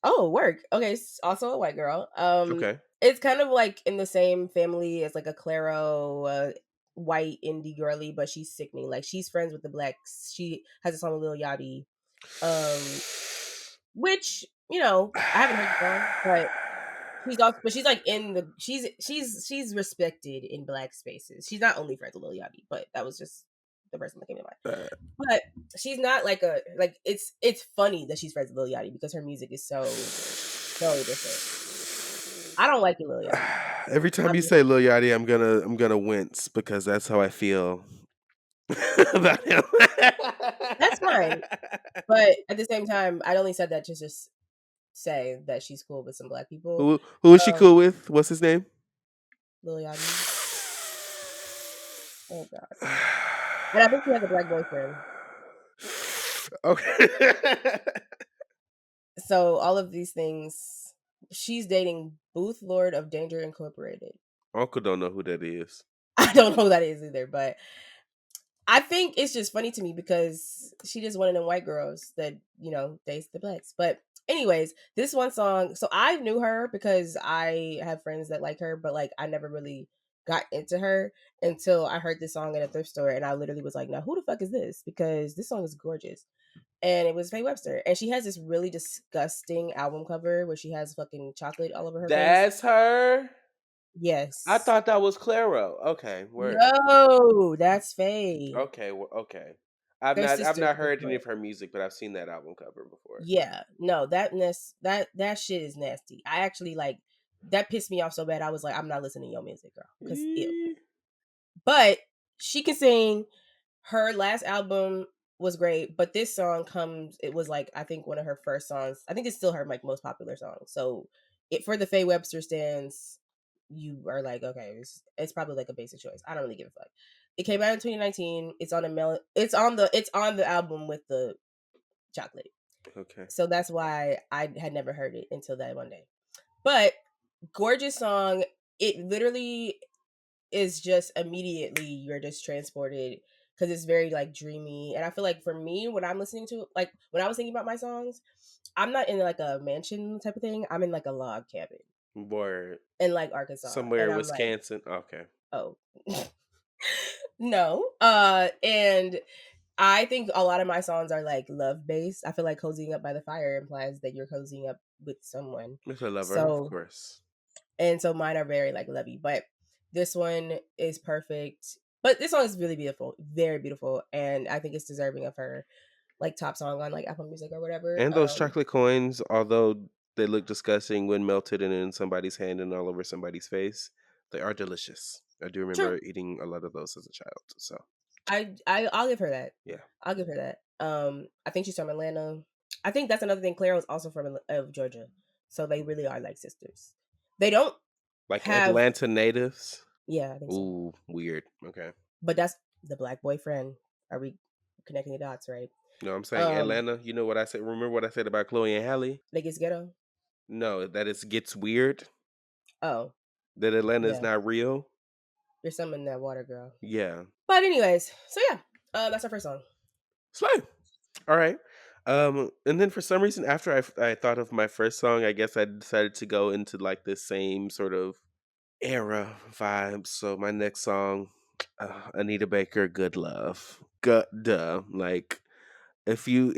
Oh, work. Okay, also a white girl. Okay. It's kind of like in the same family as like a Claro, white indie girly, but she's sickening. Like she's friends with the blacks. She has a song with Lil Yachty, um, which I haven't heard the song, but she's like in the she's respected in black spaces. She's not only friends with Lil Yachty, but that was just the person that came to mind. Uh, But she's not like a like it's funny that she's friends with Lil Yachty because her music is so different. I don't like you, Lil Yachty. Every time I'm you just say Lil Yachty, I'm gonna wince because that's how I feel about him. that's fine. But at the same time, I only said that to just say that she's cool with some black people. Who is she Um, cool with? What's his name? Lil Yachty. Oh god. And I think she has a black boyfriend. Okay. So all of these things, she's dating Booth Lord of Danger Incorporated. Uncle don't know who that is. I don't know who that is either, but I think it's just funny to me because she just one of them white girls that, dates the blacks. But anyways, this one song, so I knew her because I have friends that like her, but like I never really got into her until I heard this song at a thrift store and I literally was like, now who the fuck is this? Because this song is gorgeous. And it was Faye Webster. And she has this really disgusting album cover where she has fucking chocolate all over her face. That's her. I Yes. thought that was Claro. Okay, word. No, that's Faye. Okay, okay. I've They're not I've sisters not for heard any sure. of her music, but I've seen that album cover before. Yeah, no, that shit is nasty. I actually like that pissed me off so bad. I was like, I'm not listening to your music, girl, because ew. Eh, But she can sing. Her last album was great, but this song comes. It was like I think one of her first songs. I think it's still her like most popular song. So it for the Faye Webster stands, you are like, okay, it's probably like a basic choice. I don't really give a fuck. It came out in 2019. It's on the album with the chocolate. Okay. So that's why I had never heard it until that one day. But gorgeous song. It literally is just immediately you're just transported because it's very like dreamy. And I feel like for me, when I'm listening to like when I was thinking about my songs, I'm not in like a mansion type of thing. I'm in like a log cabin Word. in like Arkansas, Somewhere and in I'm like, Wisconsin. Okay. oh, no. And I think a lot of my songs are like love based. I feel like cozying up by the fire implies that you're cozying up with someone. Mr. Lover, of So, course. and so mine are very like lovey, but this one is perfect. But this song is really beautiful, very beautiful, and I think it's deserving of her like top song on like Apple Music or whatever. And those chocolate coins, although they look disgusting when melted and in somebody's hand and all over somebody's face, they are delicious. I do True. remember eating a lot of those as a child. So I'll give her that. yeah, I'll give her that. I think she's from Atlanta. I think that's another thing. Claire was also from Georgia, so they really are like sisters. They don't like have, Atlanta natives. yeah, I think so. Ooh, weird. Okay. But that's the black boyfriend. Are we connecting the dots, right? No, I'm saying Um, Atlanta. You know what I said? Remember what I said about Chloe and Halle? like it's ghetto. No, that it gets weird. Oh, That Atlanta is yeah. not real. There's some in that water, girl. Yeah. But anyways, so yeah, that's our first song. Slay. All right. And then for some reason, after I thought of my first song, I guess I decided to go into like this same sort of era vibe. So my next song, Anita Baker, "Good Love." Duh. Like if you've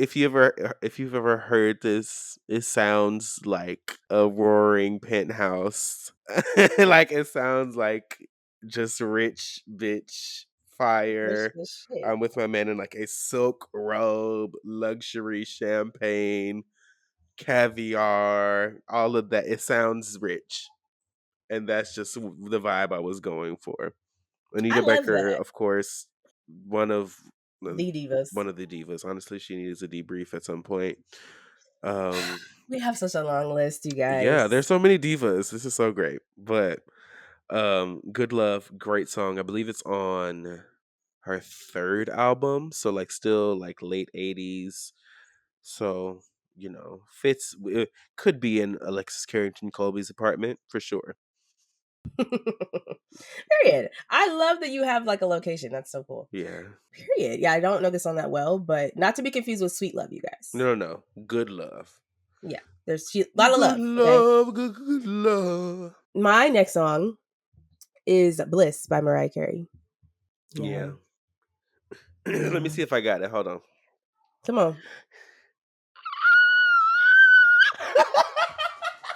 ever heard this, it sounds like a roaring penthouse. Like it sounds like just rich bitch Rich fire. as shit. I'm with my man in like a silk robe, luxury champagne, caviar, all of that. It sounds rich, and that's just the vibe I was going for. I Anita love Baker, that. of course, one of The divas. one of the divas. Honestly, she needs a debrief at some point. Um, We have such a long list, you yeah, guys. there's so many divas. This is so great. But Good Love, great song. I believe it's on her third album, so like still like late 80s. So, fits could be in Alexis Carrington Colby's apartment for sure. Period. I love that you have like a location. That's so cool. Yeah. Period. Yeah, I don't know this song that well, but not to be confused with Sweet Love, you guys. No, no, no. Good Love. Yeah, there's a lot of Good love. Okay. love, good love. My next song is Bliss by Mariah Carey. Yeah. Yeah. Let me Yeah. see if I got it. Hold on. Come on.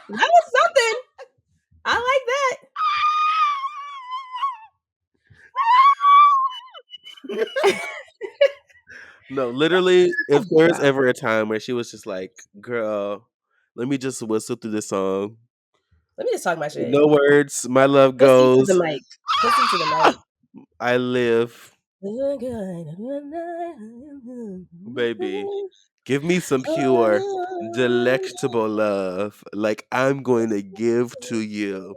That was something. I like that. No, literally, if there's Wow. ever a time where she was just like, girl, let me just whistle through this song. Let me just talk my shit. No words, my love Pussy to the goes. mic. Pussy to the mic. I live, baby. Give me some pure, delectable love. Like I'm going to give to you.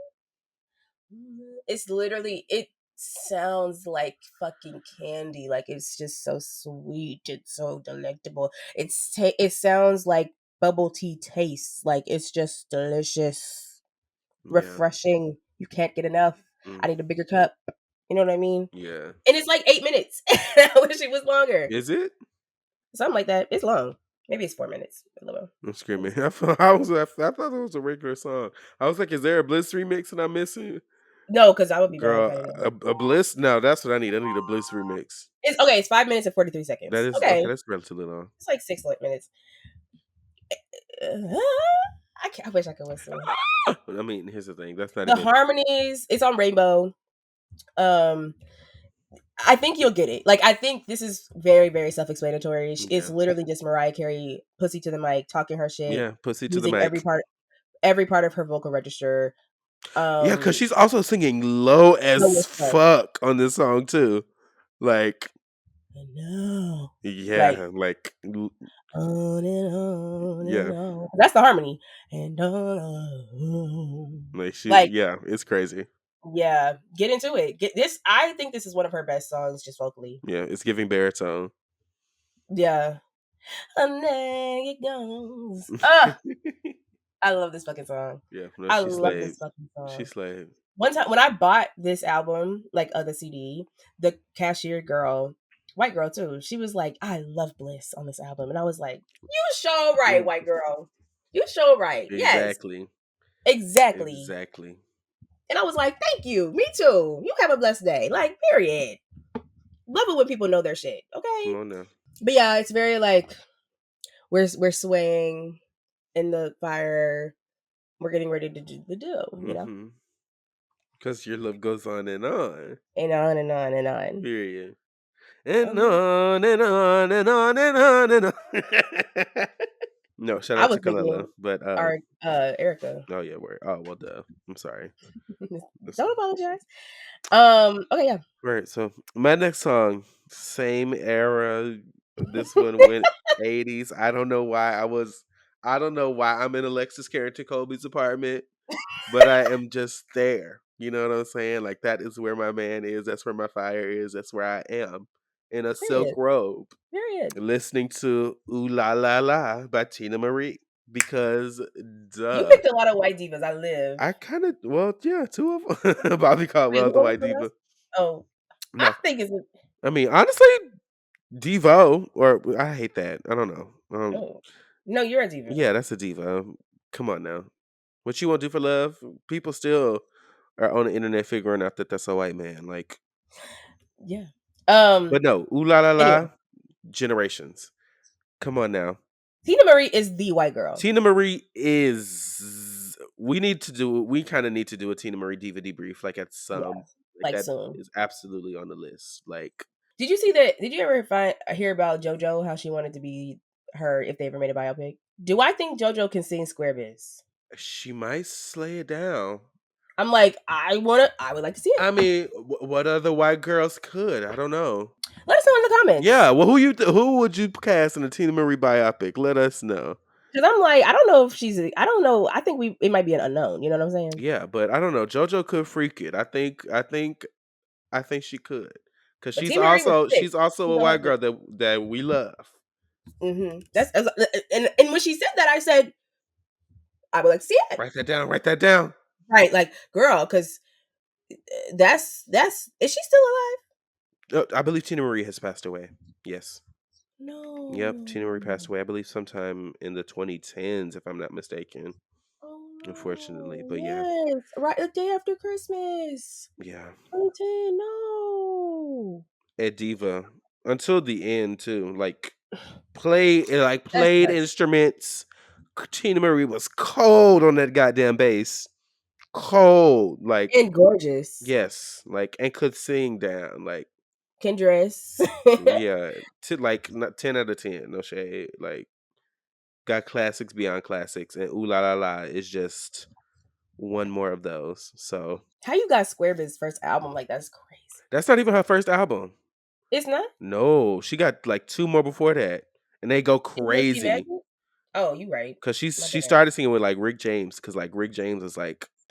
It's literally, it sounds like fucking candy. Like it's just so sweet. It's so delectable. It sounds like bubble tea tastes. Like it's just delicious, Yeah. refreshing. You can't get enough. I Mm, need a bigger cup. You know what I mean? yeah. And it's like 8 minutes. I wish it was longer. Is it? Something like that. It's long. Maybe it's 4 minutes. A little. I'm screaming. I thought it was a regular song. I was like, is there a Bliss remix and I'm missing? No, because I would be mad if Girl, I didn't know. a Bliss? No, that's what I need. I need a Bliss remix. It's okay. It's 5 minutes and 43 That seconds. is okay. Okay, That's relatively long. it's like 6 minutes. I wish I could whistle. I mean, here's the thing. That's not The even. harmonies. It's on Rainbow. Um, I think you'll get it. Like I think this is very very self-explanatory. It's Yeah. literally just Mariah Carey, pussy to the mic, talking her shit, Yeah. Pussy to the using every mic. part of her vocal register. Yeah, because Um, she's also singing low so as it's fun. fuck on this song too. Like, And no, like yeah, like, on and on and yeah, on. That's the harmony. And on. like Like, yeah, it's crazy. yeah, get into it. Get this. I think this is one of her best songs, just vocally. Yeah, it's giving baritone. Yeah. And there it goes. Ah, I love this fucking song. Yeah, no, I she love slayed. this fucking She song. slayed. One time when I bought this album, like the CD, the cashier girl, white girl too, she was like, "I love Bliss on this album," and I was like, "You show right, Mm, white girl. You show right. Yes, exactly. exactly." Exactly. And I was like, "Thank you. Me too. You have a blessed day." Like, period. Love it when people know their shit. Come Okay, on now. but yeah, it's very like we're swaying in the fire. We're getting ready to do the do. Mm-hmm. Because your love goes on and on. And on and on and on. Period. And Um, on and on and on and on and on. No, shout I out was to Kalila. thinking But our Erica. oh yeah, word. Oh well duh. I'm sorry. That's Don't fine. apologize. Okay, yeah. Right. So my next song, same era. This one went 80s. I don't know why I'm in Alexis Carrington Colby's apartment, but I am just there. You know what I'm saying? Like that is where my man is. That's where my fire is. That's where I am. In a silk Period. robe, Period. listening to Ooh La La La by Tina Marie. Because You duh. picked a lot of white divas. I live. I kind of well, yeah, two of them. Bobby Wait, Caldwell's who the was white the rest? diva. Oh, I No, think it's I mean honestly, Devo or I hate that. I don't know. oh no, you're a diva. Yeah, that's a diva. Come on now. What you want to do for love? People still are on the internet figuring out that that's a white man. Like, Yeah. but no, ooh la la Anyway, la, generations. Come on now. Tina Marie is the white girl. Tina Marie is. We kind of need to do a Tina Marie diva debrief. Like at Yeah, some, like like that soon. is absolutely on the list. Like Did you see that? Did you ever hear about JoJo? How she wanted to be her if they ever made a biopic? Do I think JoJo can sing Square Biz? she might slay it down. I'm like, I would like to see it. I mean, what other white girls could? I don't know. Let us know in the Yeah, comments. well, who would you cast in a Tina Marie biopic? Let us know. Because I'm like, I don't know if I don't know. I think it might be an unknown. You know what I'm saying? Yeah, but I don't know. JoJo could freak it. I think she could, because But Tia Marie was thick. she's also She's a on her white girl thick. that we love. That's and when she said that, I said I would like to see it. Write that down. Write that down. Right, like girl, because that's is she still alive? I believe Tina Marie has passed away. Yes. Yep, Tina Marie passed No. away. I believe sometime in the 2010s, if I'm not mistaken. Unfortunately, Oh but yeah, no. Yes. Right, the day after Christmas. yeah. 2010. No. At Diva until the end too. That Played sucks. instruments. Tina Marie was cold on that goddamn bass. Cold, like And gorgeous. yes, and could sing down, Can dress. yeah, to not 10 out of 10, no shade, got classics beyond classics, and Ooh La La La is just one more of those. So How you got Square Biz's first album? Like that's crazy. that's not even her first album. It's not? No, she got like two more before that, and they go Was she crazy. married? Oh, you right. Cause My she bad. started singing with Rick James, cause Rick James is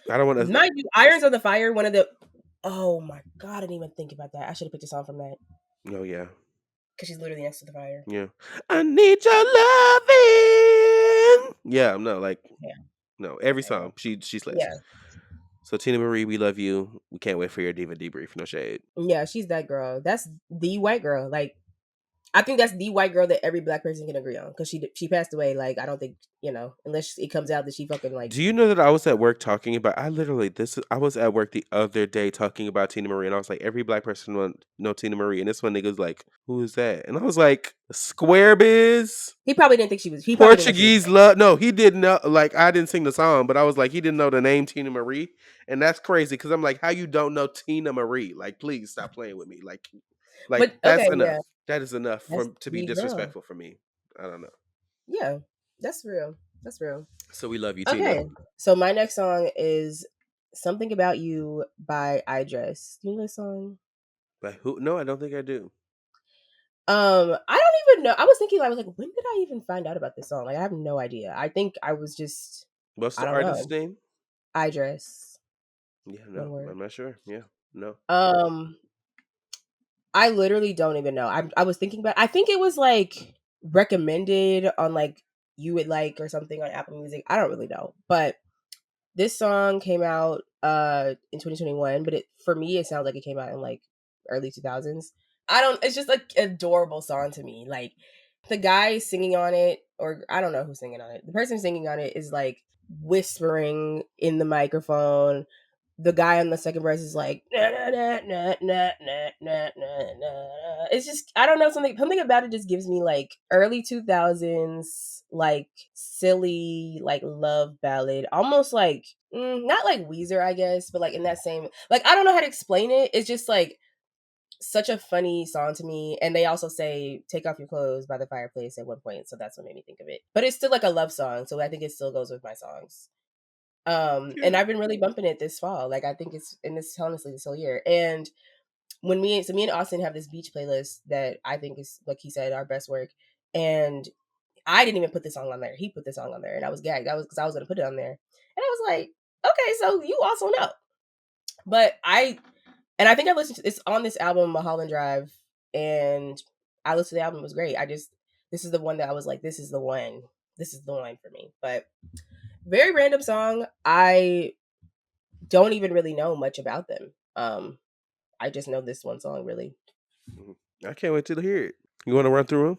I don't want to. Mind you, Irons on the Fire, one of the oh my god, I didn't even think about that. I should have picked a song from that. Oh yeah, Because she's literally next to the fire. yeah. I need your loving. Yeah, no, Yeah. no. Every I know. song she slays. Yeah. So Tina Marie, we love you. We can't wait for your diva debrief. No shade. Yeah, she's that girl. That's the white girl. Like I think that's the white girl that every black person can agree on because she passed away. Like I don't think unless it comes out that she fucking like Do you know that I was at work talking about? I was at work the other day talking about Tina Marie, and I was like, every black person want know Tina Marie, and this one nigga's like, who is that? And I was like, Square Biz. he probably didn't think she was. He probably didn't know she was. Portuguese love. No, he didn't know. I didn't sing the song, but I was like, he didn't know the name Tina Marie, and that's crazy because I'm like, how you don't know Tina Marie? Please stop playing with me. But That's okay, yeah, enough. That is enough that's to be the girl. disrespectful for me. I don't know. Yeah, that's real. That's real. So we love you, Tina. Okay, so my next song is "Something About You" by I Dress. You know this song? But who? No, I don't think I do. I don't even know. I was thinking, I was like, when did I even find out about this song? Like, I have no idea. I think I was just, What's I the don't artist's know. name? I Dress, Yeah, one no, word. I'm not sure. Yeah, no. Um, I literally don't even know. I was thinking about. I think it was like recommended on like you would like or something on Apple Music. I don't really know, but this song came out in 2021, but it for me it sounds like it came out in like early 2000s. I don't it's just like adorable song to me. Like the guy singing on it, or I don't know who's singing on it. The person singing on it is like whispering in the microphone. The guy on the second verse is like nah, nah, nah, nah, nah, nah, nah, nah, nah. It's just I don't know, something about it just gives me like early 2000s like silly like love ballad, almost like not like Weezer I guess, but like in that same like I don't know how to explain it. It's just like such a funny song to me. And they also say "Take Off Your Clothes" by the fireplace at one point, so that's what made me think of it. But it's still like a love song, so I think it still goes with my songs. And Yeah. I've been really bumping it this fall. Like I think it's in this honestly this whole year. And when me and Austin have this beach playlist that I think is like he said our best work. And I didn't even put this song on there. He put this song on there, and I was gagged. That was because I was gonna put it on there, and I was like, okay, so you also know. But I think I listened to it's on this album, Mulholland Drive, and I listened to the album. It was great. This is the one that I was like, this is the one. This is the one for me. But very random song. I don't even really know much about them. I just know this one song really. Mhm. I can't wait to hear it. You want to run through them?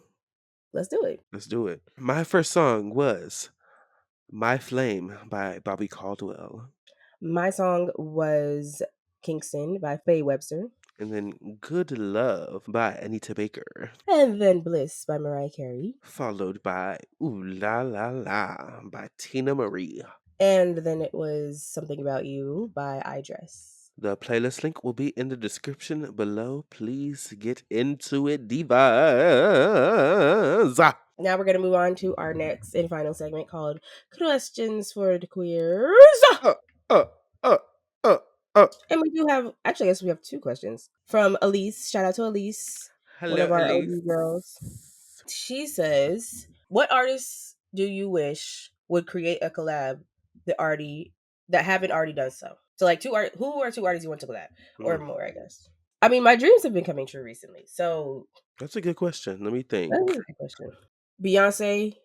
Let's do it. Let's do it. My first song was "My Flame" by Bobby Caldwell, My song was Kingston by Faye Webster. and then "Good Love" by Anita Baker, And then Bliss by Mariah Carey. followed by "Ooh La La La" by Tina Marie. And then it was Something About You by I Dress. The playlist link will be in the description below. Please get into it, divas. Now we're going to move on to our next and final segment called Questions for the Queers. Uh, uh, uh, Oh, And we do have, actually, I guess we have 2 questions from Elise. Shout out to Elise, one hello, of our Elise. OG girls. She says, "What artists do you wish would create a collab that haven't already done so?" So, like, who are 2 artists you want to collab, or Mm, more, I guess. I mean, my dreams have been coming true recently, so that's a good question. Let me that's think. a good question. Beyonce,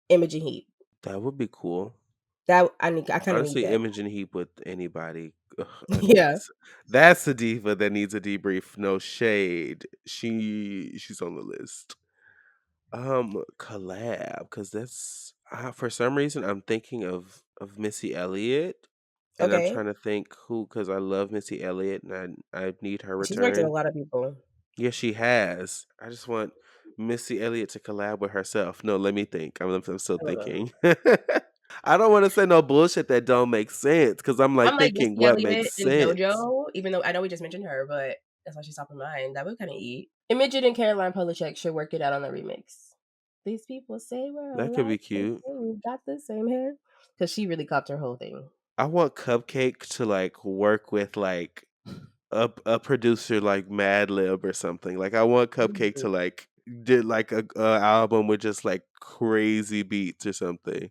Imogen Heap. That would be cool. I kind of need Honestly, that. Imogen Heap with anybody. Ugh, Yeah. that's a diva that needs a debrief. No shade. She's on the list. Collab, because that's for some reason I'm thinking of Missy Elliott, and I'm Okay. trying to think who, because I love Missy Elliott and I need her She's worked with a return. lot of people. Yeah, she has. I just want Missy Elliott to collab with herself. No, let me think. I'm still I don't know. thinking. I don't want to say no bullshit that don't make sense because I'm like I'm like thinking Missy what makes Elliott and sense. JoJo, even though I know we just mentioned her, but that's why she's top of mind. That would kind of eat. Imogen and Caroline Polachek should work it out on the remix. These people say we're That could be alike, they cute. say we got the same hair. Because she really copped her whole thing. I want Cupcake to like work with like a producer like Madlib or something. Like I want Cupcake Mhm. to like did like a album with just like crazy beats or something.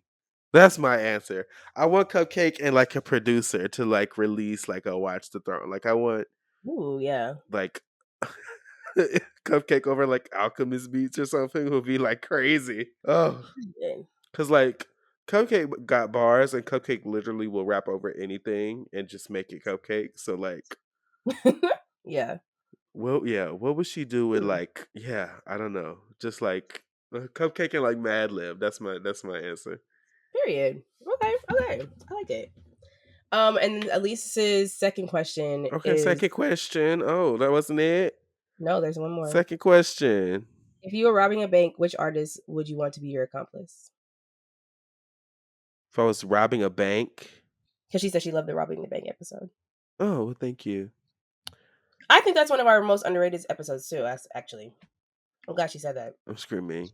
That's my answer. I want Cupcake and like a producer to like release like a Watch the Throne. Like I want Ooh, yeah. like Cupcake over like Alchemist beats or something would be like crazy. Oh, Yeah. cause like Cupcake got bars and Cupcake literally will rap over anything and just make it Cupcake. So like Yeah. well, yeah. What would she do with Hmm. like? Yeah, I don't know. Just like Cupcake and like Mad Lib. That's my answer. Period. Okay, okay. I like it. And Elise's second question Okay, is, second question. Oh, that wasn't it. no, there's one more. Second question. If you were robbing a bank, which artist would you want to be your accomplice? If I was robbing a bank. Because she said she loved the robbing the bank episode. Oh, well, thank you. I think that's one of our most underrated episodes too. Actually, I'm glad she said that. I'm screaming.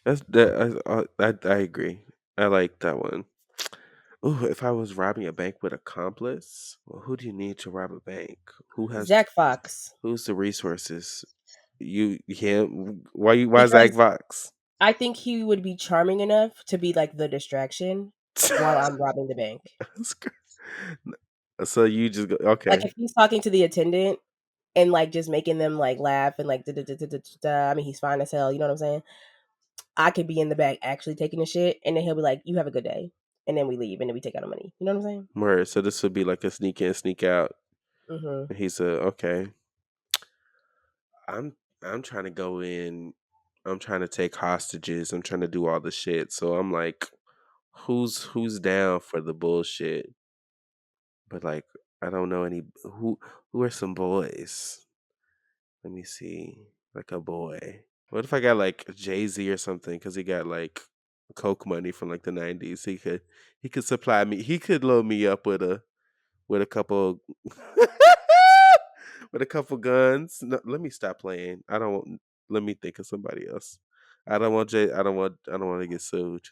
That's that. I agree. I like that one. Oh, if I was robbing a bank with accomplice, well, who do you need to rob a bank? Who has? Zach Fox, Who's the resources? You him? Why Zach because Vox? I think he would be charming enough to be like the distraction while I'm robbing the bank. So you just go Like okay. if he's talking to the attendant and like just making them like laugh and like da. I mean, he's fine as hell. You know what I'm saying? I could be in the back actually taking a shit, and then he'll be like, "You have a good day," and then we leave, and then we take out the money. You know what I'm saying? Word. So this would be like a sneak in, sneak out. Mm-hmm. He's a okay. I'm trying to go in. I'm trying to take hostages. I'm trying to do all the shit. So I'm like, who's down for the bullshit? But like, I don't know any who are some boys. Let me see, like a boy. What if I got like Jay-Z or something? Because he got like coke money from like the '90s. He could supply me. He could load me up with a couple with a couple guns. No, let me stop playing. I don't want. Let me think of somebody else. I don't want Jay. I don't want to get sued.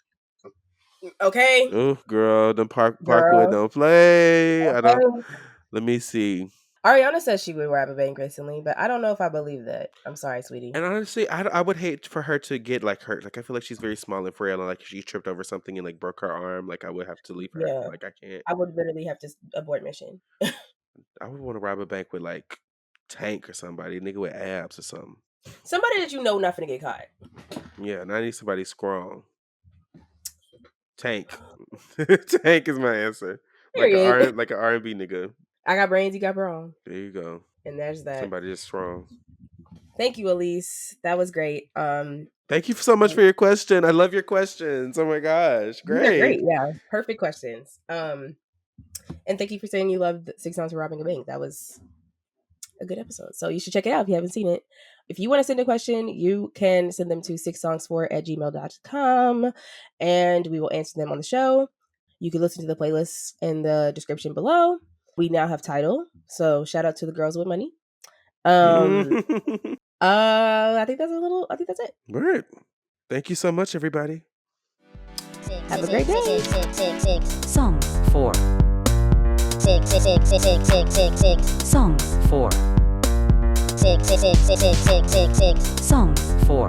Okay, Oh, girl, them Parkwood girl. don't play. I don't. Okay. Let me see. Ariana says she would rob a bank recently, but I don't know if I believe that. I'm sorry, sweetie. And honestly, I would hate for her to get like hurt. Like I feel like she's very small and frail, and like if she tripped over something and like broke her arm, like I would have to leave her. Yeah, Like I can't. I would literally have to abort mission. I would want to rob a bank with like Tank or somebody, nigga with abs or something. Somebody that you know not gonna get caught. Yeah, and I need somebody strong. Tank. Tank is my answer. Like a Period. R like an R&B nigga. I got brains, you got brawn, There you go. and there's that. Somebody that's strong. Thank you, Elise. That was great. Thank you so much for your question. I love your questions. Oh my gosh. These are great. Great. Yeah, perfect questions. And thank you for saying you loved 6 Songs for Robbing a Bank. That was a good episode. So you should check it out if you haven't seen it. If you want to send a question, you can send them to 6songs4@gmail.com and we will answer them on the show. You can listen to the playlist in the description below. We now have title. So shout out to the girls with money. I think that's it. Word. Thank you so much, everybody. Have a great day. Songs for Songs for. Songs for.